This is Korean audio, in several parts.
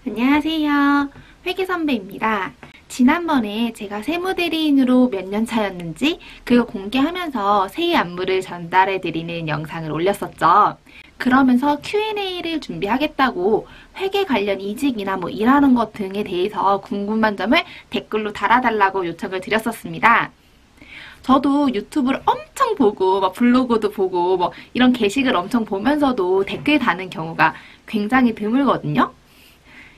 안녕하세요. 회계선배입니다. 지난번에 제가 세무대리인으로 몇 년 차였는지 그거 공개하면서 세의 안무를 전달해드리는 영상을 올렸었죠. 그러면서 Q&A를 준비하겠다고 회계 관련 이직이나 일하는 것 등에 대해서 궁금한 점을 댓글로 달아달라고 요청을 드렸었습니다. 저도 유튜브를 엄청 보고 블로그도 보고 이런 게시글 엄청 보면서도 댓글 다는 경우가 굉장히 드물거든요.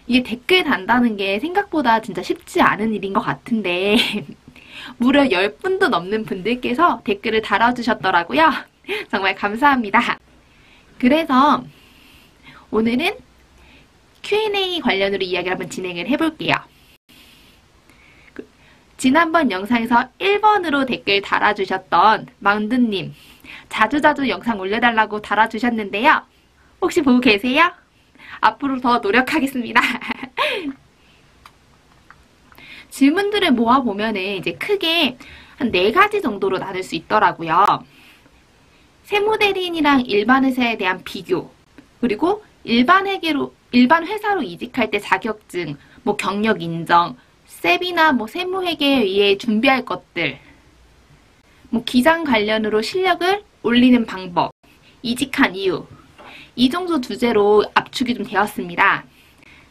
이게 댓글 단다는 게 생각보다 진짜 쉽지 않은 일인 것 같은데 무려 10분도 넘는 분들께서 댓글을 달아주셨더라고요. 정말 감사합니다. 그래서 오늘은 Q&A 관련으로 이야기를 한번 진행을 해볼게요. 지난번 영상에서 1번으로 댓글 달아주셨던 망두님, 자주자주 영상 올려달라고 달아주셨는데요. 혹시 보고 계세요? 앞으로 더 노력하겠습니다. 질문들을 모아보면은 이제 크게 한 4가지 정도로 나눌 수 있더라고요. 세무대리인이랑 일반 회사에 대한 비교, 그리고 일반 회사로 이직할 때 자격증, 경력 인정, 세비나 세무회계에 의해 준비할 것들, 기장 관련으로 실력을 올리는 방법, 이직한 이유, 이 정도 주제로 압축이 좀 되었습니다.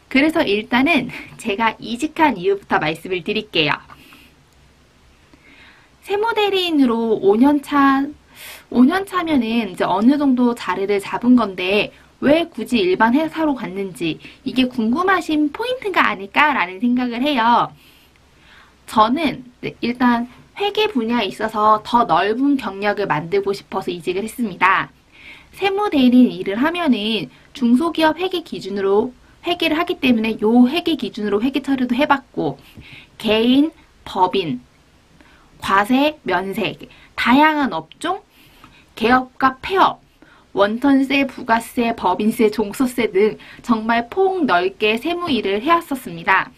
그래서 일단은 제가 이직한 이유부터 말씀을 드릴게요. 세무대리인으로 5년 차면은 이제 어느 정도 자리를 잡은 건데 왜 굳이 일반 회사로 갔는지 이게 궁금하신 포인트가 아닐까라는 생각을 해요. 저는 일단 회계 분야에 있어서 더 넓은 경력을 만들고 싶어서 이직을 했습니다. 세무대리인 일을 하면은 중소기업 회계 기준으로 회계를 하기 때문에 요 회계 기준으로 회계 처리도 해봤고, 개인, 법인, 과세, 면세, 다양한 업종, 개업과 폐업, 원천세, 부가세, 법인세, 종소세 등 정말 폭넓게 세무 일을 해왔었습니다.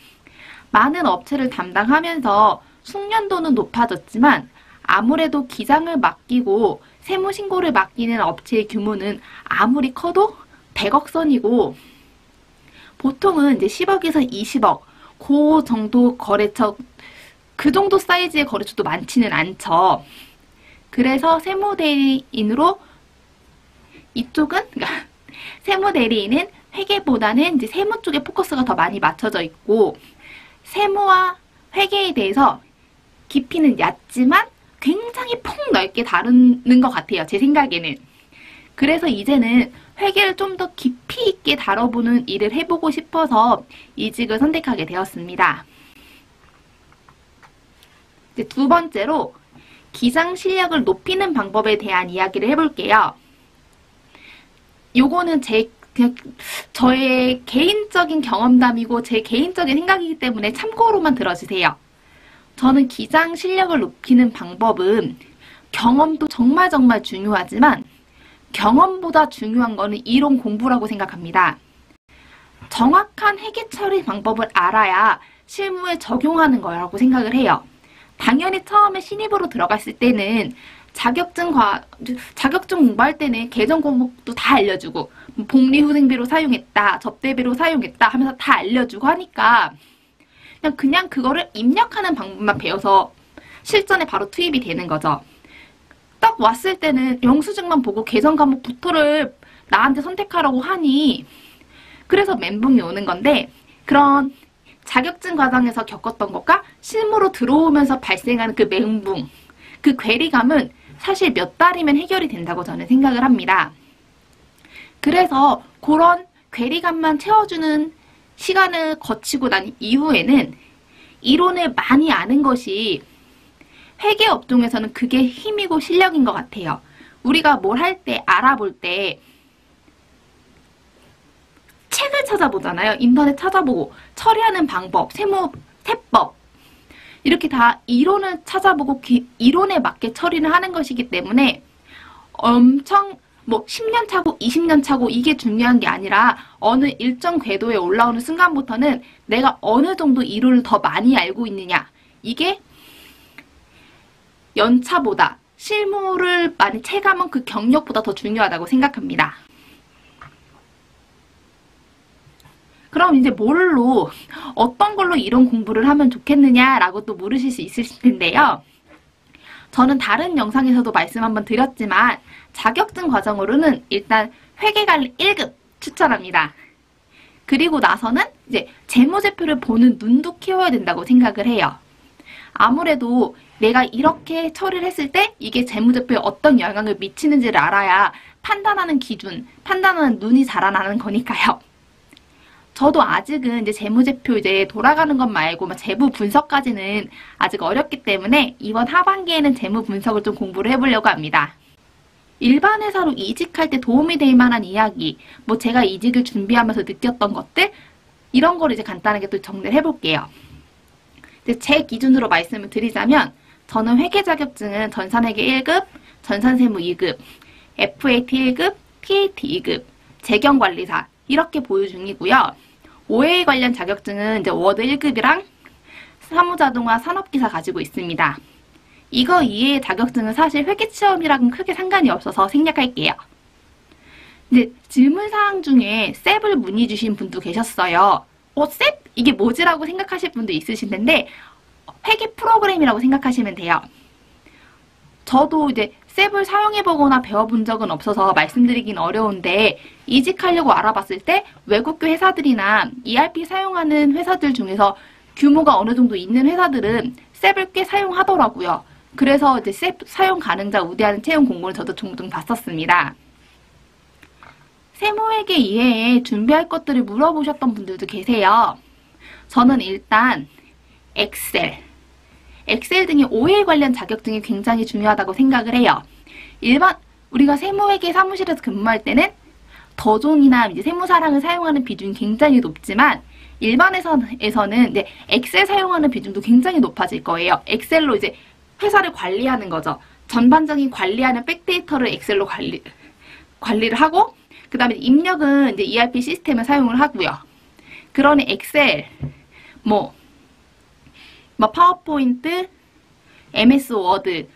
많은 업체를 담당하면서 숙련도는 높아졌지만 아무래도 기장을 맡기고 세무신고를 맡기는 업체의 규모는 아무리 커도 100억 선이고 보통은 이제 10억에서 20억 그 정도 거래처, 그 정도 사이즈의 거래처도 많지는 않죠. 그래서 세무대리인으로 이쪽은 세무대리인은 회계보다는 이제 세무 쪽에 포커스가 더 많이 맞춰져 있고 세무와 회계에 대해서 깊이는 얕지만 굉장히 폭넓게 다루는 것 같아요. 제 생각에는. 그래서 이제는 회계를 좀 더 깊이 있게 다뤄보는 일을 해보고 싶어서 이직을 선택하게 되었습니다. 이제 두 번째로 기장 실력을 높이는 방법에 대한 이야기를 해볼게요. 요거는 저의 개인적인 경험담이고 제 개인적인 생각이기 때문에 참고로만 들어주세요. 저는 기장 실력을 높이는 방법은 경험도 정말 중요하지만 경험보다 중요한 거는 이론 공부라고 생각합니다. 정확한 회계 처리 방법을 알아야 실무에 적용하는 거라고 생각을 해요. 당연히 처음에 신입으로 들어갔을 때는 자격증 공부할 때는 계정 과목도 다 알려주고 복리후생비로 사용했다, 접대비로 사용했다 하면서 다 알려주고 하니까 그냥 그거를 입력하는 방법만 배워서 실전에 바로 투입이 되는 거죠. 딱 왔을 때는 영수증만 보고 계정 과목부터를 나한테 선택하라고 하니 그래서 멘붕이 오는 건데 그런 자격증 과정에서 겪었던 것과 실무로 들어오면서 발생하는 그 멘붕, 그 괴리감은 사실 몇 달이면 해결이 된다고 저는 생각을 합니다. 그래서 그런 괴리감만 채워주는 시간을 거치고 난 이후에는 이론을 많이 아는 것이 회계 업종에서는 그게 힘이고 실력인 것 같아요. 우리가 뭘 할 때, 알아볼 때 책을 찾아보잖아요. 인터넷 찾아보고 처리하는 방법, 세법 이렇게 다 이론을 찾아보고 이론에 맞게 처리를 하는 것이기 때문에 엄청 10년 차고 20년 차고 이게 중요한 게 아니라 어느 일정 궤도에 올라오는 순간부터는 내가 어느 정도 이론을 더 많이 알고 있느냐, 이게 연차보다 실무를 많이 체감한 그 경력보다 더 중요하다고 생각합니다. 그럼 이제 뭘로, 어떤 걸로 이론 공부를 하면 좋겠느냐라고 또 물으실 수 있을 텐데요. 저는 다른 영상에서도 말씀 한번 드렸지만 자격증 과정으로는 일단 회계관리 1급 추천합니다. 그리고 나서는 이제 재무제표를 보는 눈도 키워야 된다고 생각을 해요. 아무래도 내가 이렇게 처리를 했을 때 이게 재무제표에 어떤 영향을 미치는지를 알아야 판단하는 기준, 판단하는 눈이 자라나는 거니까요. 저도 아직은 이제 재무제표 이제 돌아가는 것 말고 재무 분석까지는 아직 어렵기 때문에 이번 하반기에는 재무 분석을 좀 공부를 해보려고 합니다. 일반 회사로 이직할 때 도움이 될 만한 이야기, 제가 이직을 준비하면서 느꼈던 것들, 이런 거를 이제 간단하게 또 정리를 해볼게요. 이제 제 기준으로 말씀을 드리자면, 저는 회계 자격증은 전산회계 1급, 전산세무 2급, FAT 1급, PAT 2급, 재경관리사, 이렇게 보유 중이고요. OA 관련 자격증은 이제 워드 1급이랑 사무자동화 산업기사 가지고 있습니다. 이거 이외의 자격증은 사실 회계시험이랑은 크게 상관이 없어서 생략할게요. 이제 질문사항 중에 셉을 문의 주신 분도 계셨어요. 셉? 이게 뭐지라고 생각하실 분도 있으실 텐데 회계 프로그램이라고 생각하시면 돼요. 저도 이제 셉을 사용해보거나 배워본 적은 없어서 말씀드리긴 어려운데 이직하려고 알아봤을 때 외국계 회사들이나 ERP 사용하는 회사들 중에서 규모가 어느 정도 있는 회사들은 셉을 꽤 사용하더라고요. 그래서 이제 셉 사용 가능자 우대하는 채용 공고를 저도 종종 봤었습니다. 세무회계 이외에 준비할 것들을 물어보셨던 분들도 계세요. 저는 일단 엑셀 등의 OA 관련 자격증이 굉장히 중요하다고 생각을 해요. 우리가 세무회계 사무실에서 근무할 때는 더존이나 이제 세무사랑을 사용하는 비중이 굉장히 높지만 일반 회사에서는 이제 엑셀 사용하는 비중도 굉장히 높아질 거예요. 엑셀로 이제 회사를 관리하는 거죠. 전반적인 관리하는 백데이터를 엑셀로 관리를 하고 그 다음에 입력은 이제 ERP 시스템을 사용을 하고요. 그러니 엑셀, 파워포인트, MS 워드,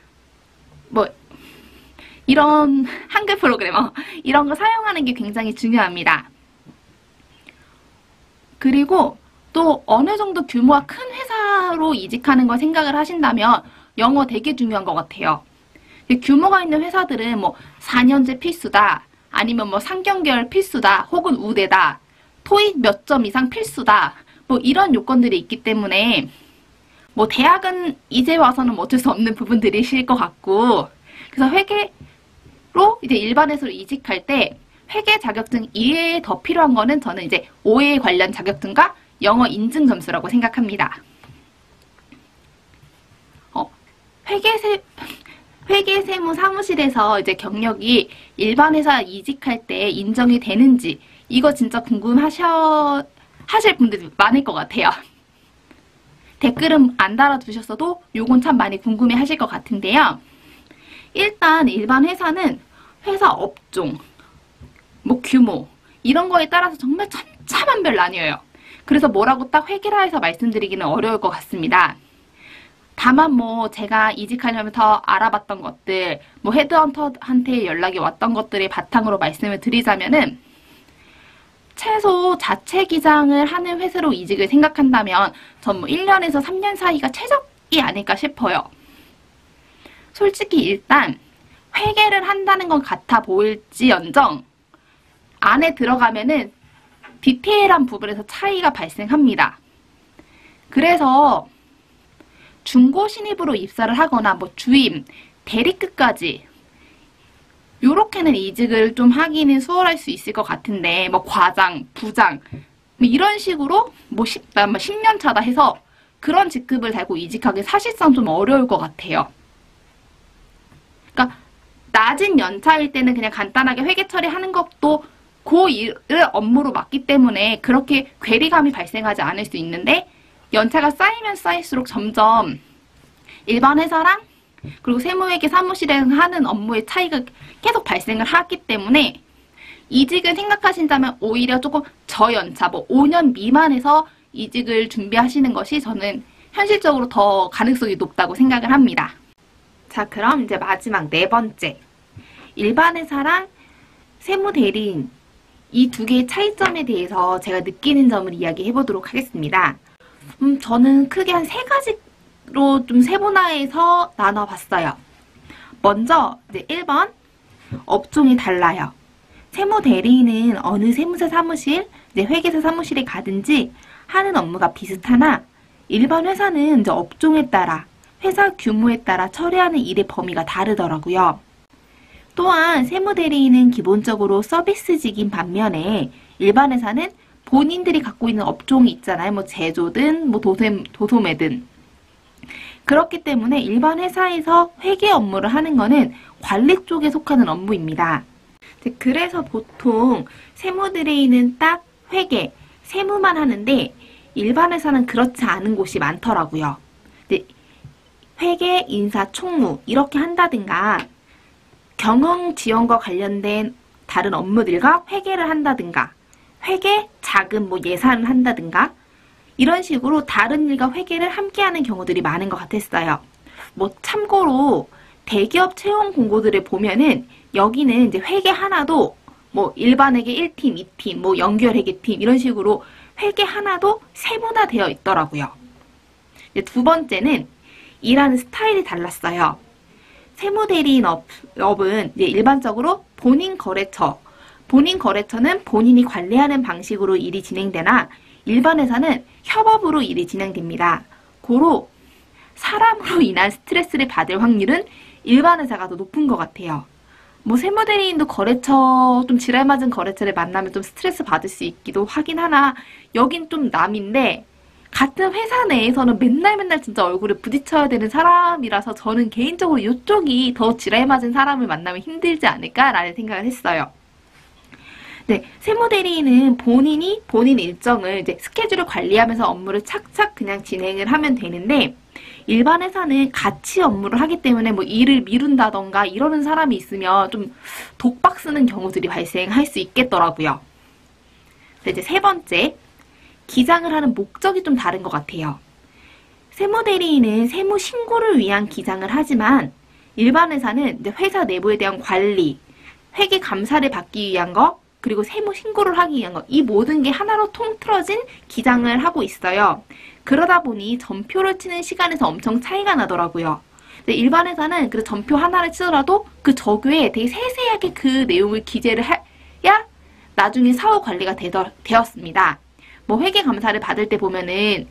이런 한글 프로그래머, 이런 거 사용하는 게 굉장히 중요합니다. 그리고 또 어느 정도 규모가 큰 회사로 이직하는 걸 생각을 하신다면 영어 되게 중요한 것 같아요. 규모가 있는 회사들은 4년제 필수다, 아니면 3개월 필수다, 혹은 우대다, 토익 몇 점 이상 필수다, 이런 요건들이 있기 때문에 대학은 이제 와서는 어쩔 수 없는 부분들이실 것 같고, 그래서 회계로 이제 일반 회사로 이직할 때 회계 자격증 이외에 더 필요한 거는 저는 이제 OA 관련 자격증과 영어 인증 점수라고 생각합니다. 회계세무 사무실에서 이제 경력이 일반 회사 이직할 때 인정이 되는지 이거 진짜 하실 분들이 많을 것 같아요. 댓글은 안 달아두셨어도 요건 참 많이 궁금해 하실 것 같은데요. 일단 일반 회사는 회사 업종, 규모 이런 거에 따라서 정말 천차만별 나뉘어요. 그래서 뭐라고 딱 회계라 해서 말씀드리기는 어려울 것 같습니다. 다만 제가 이직하려면서 알아봤던 것들, 헤드헌터한테 연락이 왔던 것들을 바탕으로 말씀을 드리자면은 최소 자체 기장을 하는 회사로 이직을 생각한다면 전 1년에서 3년 사이가 최적이 아닐까 싶어요. 솔직히 일단 회계를 한다는 건 같아 보일지언정 안에 들어가면은 디테일한 부분에서 차이가 발생합니다. 그래서 중고 신입으로 입사를 하거나 주임, 대리급까지 요렇게는 이직을 좀 하기는 수월할 수 있을 것 같은데 과장, 부장 이런 식으로 10년 차다 해서 그런 직급을 달고 이직하기 사실상 좀 어려울 것 같아요. 그러니까 낮은 연차일 때는 그냥 간단하게 회계 처리하는 것도 그 일을 업무로 맡기 때문에 그렇게 괴리감이 발생하지 않을 수 있는데 연차가 쌓이면 쌓일수록 점점 일반 회사랑 그리고 세무회계 사무실에서 하는 업무의 차이가 계속 발생을 하기 때문에 이직을 생각하신다면 오히려 조금 저연차, 5년 미만에서 이직을 준비하시는 것이 저는 현실적으로 더 가능성이 높다고 생각을 합니다. 자, 그럼 이제 마지막 4번째. 일반 회사랑 세무대리인 이 두 개의 차이점에 대해서 제가 느끼는 점을 이야기해 보도록 하겠습니다. 저는 크게 한 세 가지로 좀 세분화해서 나눠봤어요. 먼저 이제 1번, 업종이 달라요. 세무 대리인은 어느 세무사 사무실, 이제 회계사 사무실에 가든지 하는 업무가 비슷하나 일반 회사는 이제 업종에 따라, 회사 규모에 따라 처리하는 일의 범위가 다르더라고요. 또한 세무 대리인은 기본적으로 서비스직인 반면에 일반 회사는 본인들이 갖고 있는 업종이 있잖아요. 뭐 제조든 뭐 도소매든. 그렇기 때문에 일반 회사에서 회계 업무를 하는 거는 관리 쪽에 속하는 업무입니다. 그래서 보통 세무 대리인은 딱 회계, 세무만 하는데 일반 회사는 그렇지 않은 곳이 많더라고요. 회계, 인사, 총무 이렇게 한다든가 경영 지원과 관련된 다른 업무들과 회계를 한다든가 회계, 자금, 뭐 예산을 한다든가 이런 식으로 다른 일과 회계를 함께하는 경우들이 많은 것 같았어요. 뭐 참고로 대기업 채용 공고들을 보면은 여기는 이제 회계 하나도 뭐 일반 회계 1팀, 2팀, 뭐 연결회계팀 이런 식으로 회계 하나도 세분화되어 있더라고요. 두 번째는 일하는 스타일이 달랐어요. 세무대리인 업은 일반적으로 본인 거래처는 본인이 관리하는 방식으로 일이 진행되나 일반 회사는 협업으로 일이 진행됩니다. 고로 사람으로 인한 스트레스를 받을 확률은 일반 회사가 더 높은 것 같아요. 뭐 세무대리인도 거래처, 좀 지랄 맞은 거래처를 만나면 좀 스트레스 받을 수 있기도 하긴 하나 여긴 좀 남인데 같은 회사 내에서는 맨날 진짜 얼굴에 부딪혀야 되는 사람이라서 저는 개인적으로 이쪽이 더 지랄 맞은 사람을 만나면 힘들지 않을까라는 생각을 했어요. 네, 세무대리인은 본인이 본인 일정을 이제 스케줄을 관리하면서 업무를 착착 그냥 진행을 하면 되는데 일반 회사는 같이 업무를 하기 때문에 뭐 일을 미룬다던가 이러는 사람이 있으면 좀 독박 쓰는 경우들이 발생할 수 있겠더라고요. 이제 세 번째, 기장을 하는 목적이 좀 다른 것 같아요. 세무대리인은 세무 신고를 위한 기장을 하지만 일반 회사는 이제 회사 내부에 대한 관리, 회계 감사를 받기 위한 거, 그리고 세무 신고를 하기 위한 거, 이 모든 게 하나로 통틀어진 기장을 하고 있어요. 그러다 보니 전표를 치는 시간에서 엄청 차이가 나더라고요. 일반 회사는 그 전표 하나를 치더라도 그 저교에 되게 세세하게 그 내용을 기재를 해야 나중에 사후 관리가 되었습니다. 뭐 회계 감사를 받을 때 보면은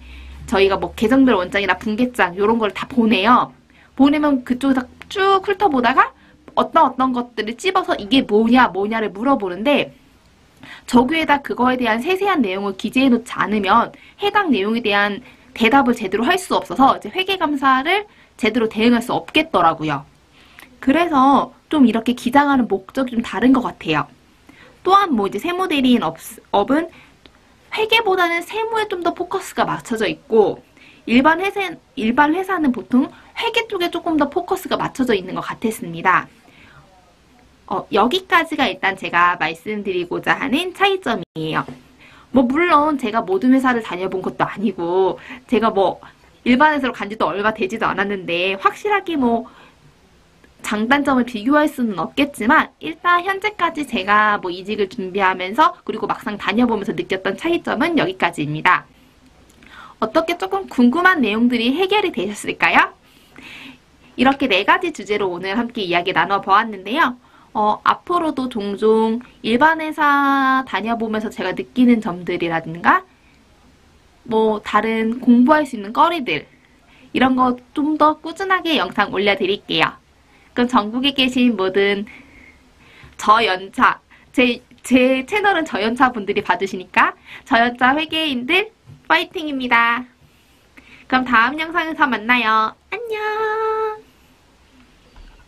저희가 뭐 계정별 원장이나 분계장 이런 걸 다 보내요. 보내면 그쪽에서 쭉 훑어보다가 어떤 것들을 찝어서 이게 뭐냐를 물어보는데 저기에다 그거에 대한 세세한 내용을 기재해 놓지 않으면 해당 내용에 대한 대답을 제대로 할 수 없어서 이제 회계 감사를 제대로 대응할 수 없겠더라고요. 그래서 좀 이렇게 기장하는 목적이 좀 다른 것 같아요. 또한 뭐 이제 세무대리인 업은 회계보다는 세무에 좀 더 포커스가 맞춰져 있고 일반 회사는 보통 회계 쪽에 조금 더 포커스가 맞춰져 있는 것 같았습니다. 여기까지가 일단 제가 말씀드리고자 하는 차이점이에요. 뭐 물론 제가 모든 회사를 다녀본 것도 아니고 제가 뭐 일반 회사로 간 지도 얼마 되지도 않았는데 확실하게 뭐 장단점을 비교할 수는 없겠지만 일단 현재까지 제가 뭐 이직을 준비하면서 그리고 막상 다녀보면서 느꼈던 차이점은 여기까지입니다. 어떻게 조금 궁금한 내용들이 해결이 되셨을까요? 이렇게 4가지 주제로 오늘 함께 이야기 나눠보았는데요. 앞으로도 종종 일반 회사 다녀보면서 제가 느끼는 점들이라든가 뭐 다른 공부할 수 있는 거리들 이런 거 좀 더 꾸준하게 영상 올려드릴게요. 그럼 전국에 계신 모든 저연차, 제 채널은 저연차 분들이 봐주시니까 저연차 회계인들 파이팅입니다. 그럼 다음 영상에서 만나요. 안녕!